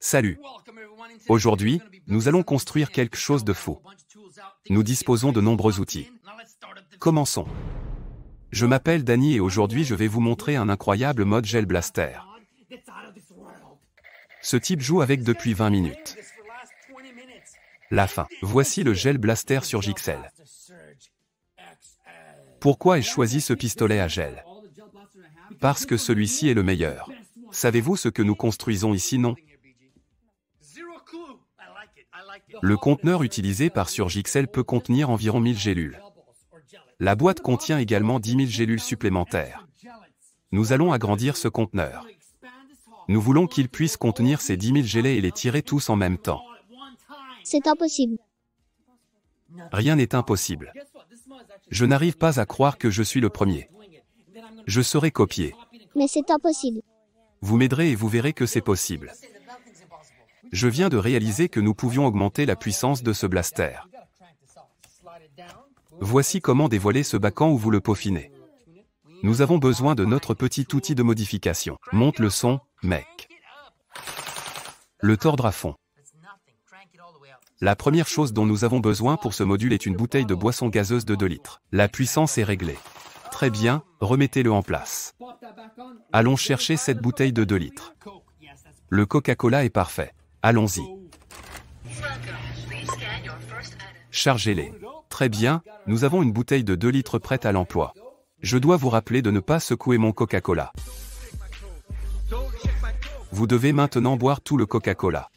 Salut. Aujourd'hui, nous allons construire quelque chose de fou. Nous disposons de nombreux outils. Commençons. Je m'appelle Danny et aujourd'hui je vais vous montrer un incroyable mode Gel Blaster. Ce type joue avec depuis 20 minutes. La fin. Voici le Gel Blaster Surge XL. Pourquoi ai-je choisi ce pistolet à gel? Parce que celui-ci est le meilleur. Savez-vous ce que nous construisons ici, non? Le conteneur utilisé par Surge XL peut contenir environ 1000 gélules. La boîte contient également 10 000 gélules supplémentaires. Nous allons agrandir ce conteneur. Nous voulons qu'il puisse contenir ces 10 000 gélets et les tirer tous en même temps. C'est impossible. Rien n'est impossible. Je n'arrive pas à croire que je suis le premier. Je serai copié. Mais c'est impossible. Vous m'aiderez et vous verrez que c'est possible. Je viens de réaliser que nous pouvions augmenter la puissance de ce blaster. Voici comment dévoiler ce bacan où vous le peaufinez. Nous avons besoin de notre petit outil de modification. Monte le son, mec. Le tordre à fond. La première chose dont nous avons besoin pour ce module est une bouteille de boisson gazeuse de 2 litres. La puissance est réglée. Très bien, remettez-le en place. Allons chercher cette bouteille de 2 litres. Le Coca-Cola est parfait. Allons-y. Chargez-les. Très bien, nous avons une bouteille de 2 litres prête à l'emploi. Je dois vous rappeler de ne pas secouer mon Coca-Cola. Vous devez maintenant boire tout le Coca-Cola.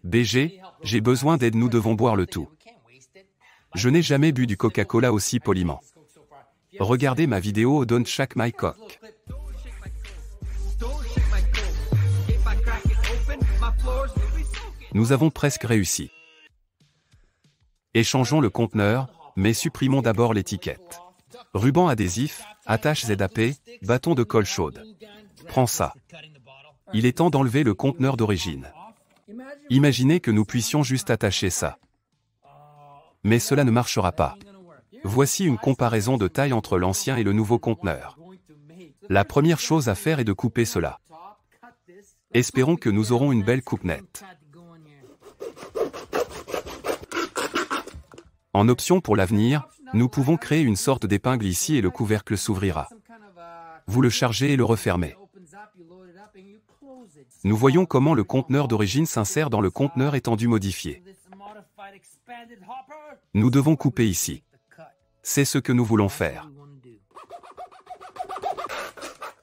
BG, j'ai besoin d'aide, nous devons boire le tout. Je n'ai jamais bu du Coca-Cola aussi poliment. Regardez ma vidéo Don't Shake My Cock. Nous avons presque réussi. Échangeons le conteneur, mais supprimons d'abord l'étiquette. Ruban adhésif, attache ZAP, bâton de colle chaude. Prends ça. Il est temps d'enlever le conteneur d'origine. Imaginez que nous puissions juste attacher ça. Mais cela ne marchera pas. Voici une comparaison de taille entre l'ancien et le nouveau conteneur. La première chose à faire est de couper cela. Espérons que nous aurons une belle coupe nette. En option pour l'avenir, nous pouvons créer une sorte d'épingle ici et le couvercle s'ouvrira. Vous le chargez et le refermez. Nous voyons comment le conteneur d'origine s'insère dans le conteneur étendu modifié. Nous devons couper ici. C'est ce que nous voulons faire.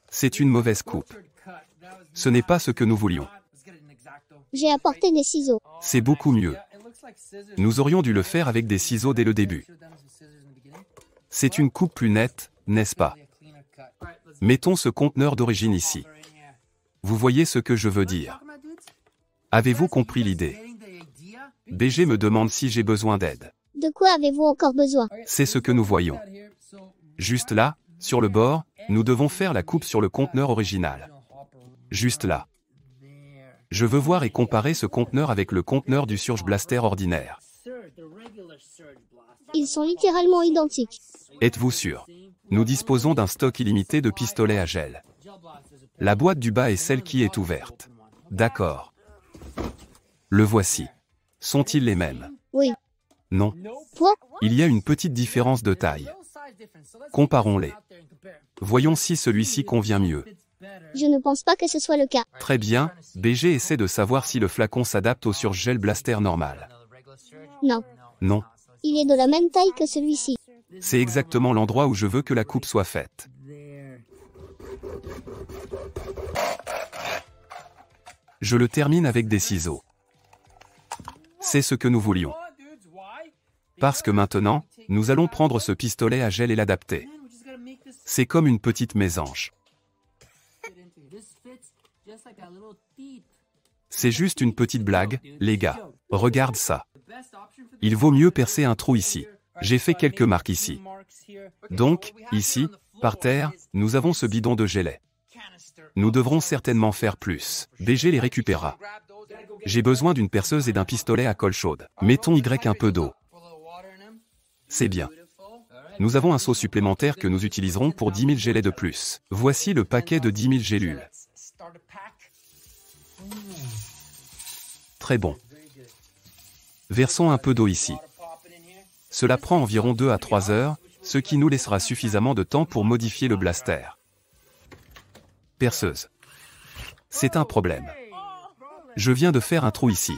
C'est une mauvaise coupe. Ce n'est pas ce que nous voulions. J'ai apporté des ciseaux. C'est beaucoup mieux. Nous aurions dû le faire avec des ciseaux dès le début. C'est une coupe plus nette, n'est-ce pas? Mettons ce conteneur d'origine ici. Vous voyez ce que je veux dire? Avez-vous compris l'idée? BG me demande si j'ai besoin d'aide. De quoi avez-vous encore besoin? C'est ce que nous voyons. Juste là, sur le bord, nous devons faire la coupe sur le conteneur original. Juste là. Je veux voir et comparer ce conteneur avec le conteneur du Surge Blaster ordinaire. Ils sont littéralement identiques. Êtes-vous sûr? Nous disposons d'un stock illimité de pistolets à gel. La boîte du bas est celle qui est ouverte. D'accord. Le voici. Sont-ils les mêmes? Oui. Non. Quoi? Il y a une petite différence de taille. Comparons-les. Voyons si celui-ci convient mieux. Je ne pense pas que ce soit le cas. Très bien, BG essaie de savoir si le flacon s'adapte au Surge Gel Blaster normal. Non. Non. Il est de la même taille que celui-ci. C'est exactement l'endroit où je veux que la coupe soit faite. Je le termine avec des ciseaux. C'est ce que nous voulions. Parce que maintenant, nous allons prendre ce pistolet à gel et l'adapter. C'est comme une petite mésange. C'est juste une petite blague, les gars. Regarde ça. Il vaut mieux percer un trou ici. J'ai fait quelques marques ici. Donc, ici, par terre, nous avons ce bidon de gelée. Nous devrons certainement faire plus. BG les récupérera. J'ai besoin d'une perceuse et d'un pistolet à colle chaude. Mettons Y un peu d'eau. C'est bien. Nous avons un seau supplémentaire que nous utiliserons pour 10 000 gélets de plus. Voici le paquet de 10 000 gélules. Très bon. Versons un peu d'eau ici. Cela prend environ 2 à 3 heures, ce qui nous laissera suffisamment de temps pour modifier le blaster. Perceuse. C'est un problème. Je viens de faire un trou ici.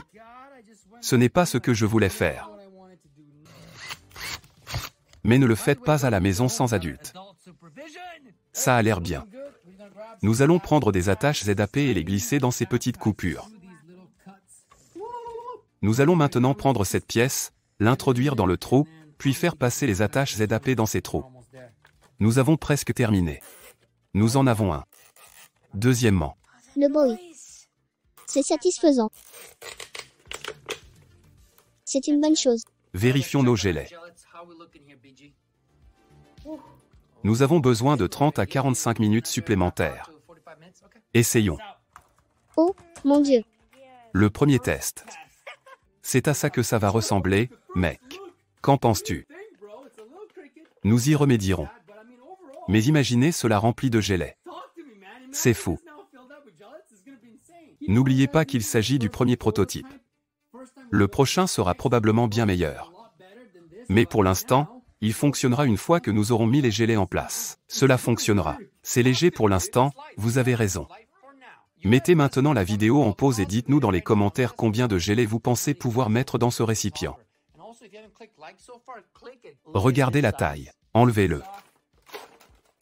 Ce n'est pas ce que je voulais faire. Mais ne le faites pas à la maison sans adulte. Ça a l'air bien. Nous allons prendre des attaches ZAP et les glisser dans ces petites coupures. Nous allons maintenant prendre cette pièce, l'introduire dans le trou, puis faire passer les attaches ZAP dans ces trous. Nous avons presque terminé. Nous en avons un. Deuxièmement. Le bruit. C'est satisfaisant. C'est une bonne chose. Vérifions nos gélets. Nous avons besoin de 30 à 45 minutes supplémentaires. Essayons. Oh, mon Dieu. Le premier test. C'est à ça que ça va ressembler, mec. Qu'en penses-tu? Nous y remédierons. Mais imaginez cela rempli de gelée. C'est fou. N'oubliez pas qu'il s'agit du premier prototype. Le prochain sera probablement bien meilleur. Mais pour l'instant, il fonctionnera une fois que nous aurons mis les gelées en place. Cela fonctionnera. C'est léger pour l'instant, vous avez raison. Mettez maintenant la vidéo en pause et dites-nous dans les commentaires combien de gelées vous pensez pouvoir mettre dans ce récipient. Regardez la taille. Enlevez-le.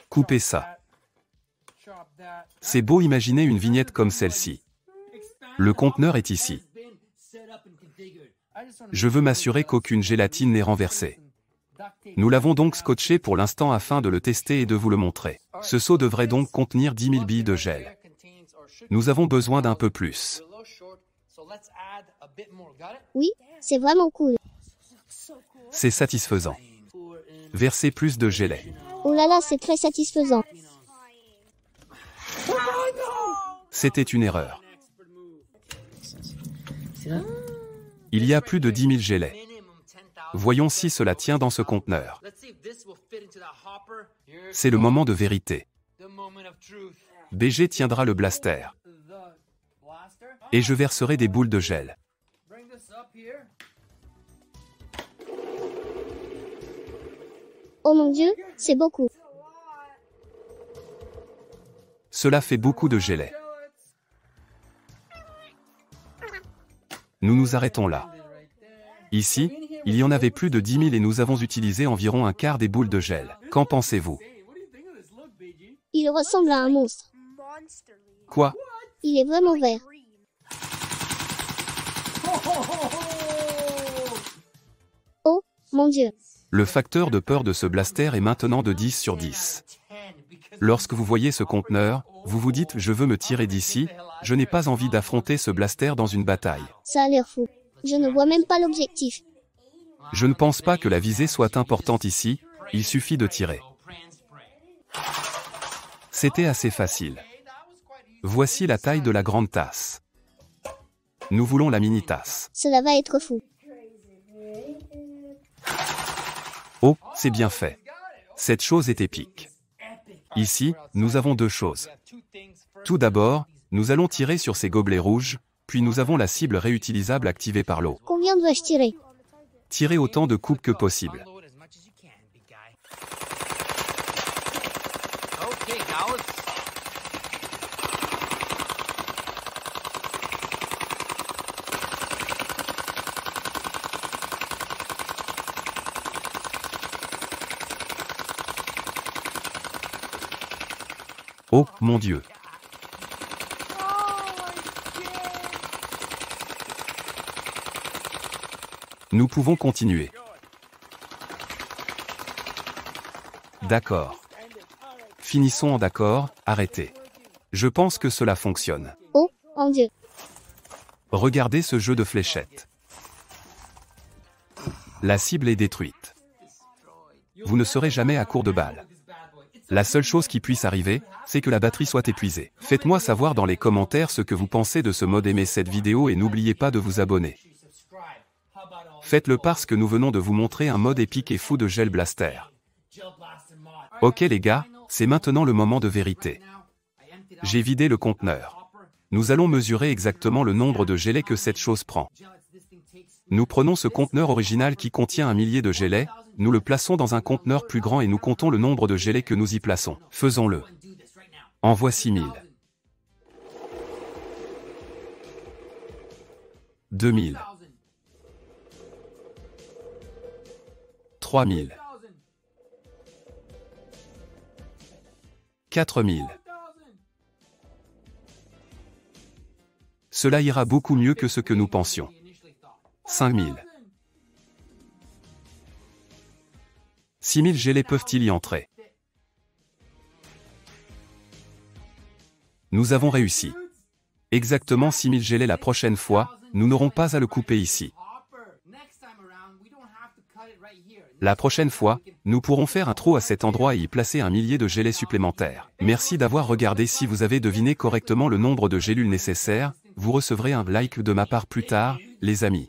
Coupez ça. C'est beau imaginer une vignette comme celle-ci. Le conteneur est ici. Je veux m'assurer qu'aucune gélatine n'est renversée. Nous l'avons donc scotché pour l'instant afin de le tester et de vous le montrer. Ce seau devrait donc contenir 10 000 billes de gel. Nous avons besoin d'un peu plus. Oui, c'est vraiment cool. C'est satisfaisant. Versez plus de gelée. Oh là là, c'est très satisfaisant. C'était une erreur. Il y a plus de 10 000 gelées. Voyons si cela tient dans ce conteneur. C'est le moment de vérité. BG tiendra le blaster. Et je verserai des boules de gel. Oh mon Dieu, c'est beaucoup. Cela fait beaucoup de gelée. Nous nous arrêtons là. Ici, il y en avait plus de 10 000 et nous avons utilisé environ un quart des boules de gel. Qu'en pensez-vous? Il ressemble à un monstre. Quoi? Il est vraiment vert. Oh, mon Dieu. Le facteur de peur de ce blaster est maintenant de 10 sur 10. Lorsque vous voyez ce conteneur, vous vous dites « je veux me tirer d'ici, je n'ai pas envie d'affronter ce blaster dans une bataille ». Ça a l'air fou. Je ne vois même pas l'objectif. Je ne pense pas que la visée soit importante ici, il suffit de tirer. C'était assez facile. Voici la taille de la grande tasse. Nous voulons la mini tasse. Cela va être fou. Oh, c'est bien fait. Cette chose est épique. Ici, nous avons deux choses. Tout d'abord, nous allons tirer sur ces gobelets rouges, puis nous avons la cible réutilisable activée par l'eau. Combien dois-je tirer? Tirez autant de coupes que possible. Oh, mon Dieu! Nous pouvons continuer. D'accord. Finissons en d'accord, arrêtez. Je pense que cela fonctionne. Oh, mon Dieu. Regardez ce jeu de fléchettes. La cible est détruite. Vous ne serez jamais à court de balles. La seule chose qui puisse arriver, c'est que la batterie soit épuisée. Faites-moi savoir dans les commentaires ce que vous pensez de ce mode. Aimez cette vidéo et n'oubliez pas de vous abonner. Faites-le parce que nous venons de vous montrer un mode épique et fou de Gel Blaster. Ok les gars, c'est maintenant le moment de vérité. J'ai vidé le conteneur. Nous allons mesurer exactement le nombre de gelées que cette chose prend. Nous prenons ce conteneur original qui contient 1 millier de gelées, nous le plaçons dans un conteneur plus grand et nous comptons le nombre de gelées que nous y plaçons. Faisons-le. En voici 1000. 2000. 3000. 4000. Cela ira beaucoup mieux que ce que nous pensions. 5000. 6000 gelées peuvent-ils y entrer? Nous avons réussi. Exactement 6000 gelées la prochaine fois, nous n'aurons pas à le couper ici. La prochaine fois, nous pourrons faire un trou à cet endroit et y placer 1 millier de gelées supplémentaires. Merci d'avoir regardé. Si vous avez deviné correctement le nombre de gélules nécessaires, vous recevrez un like de ma part plus tard, les amis.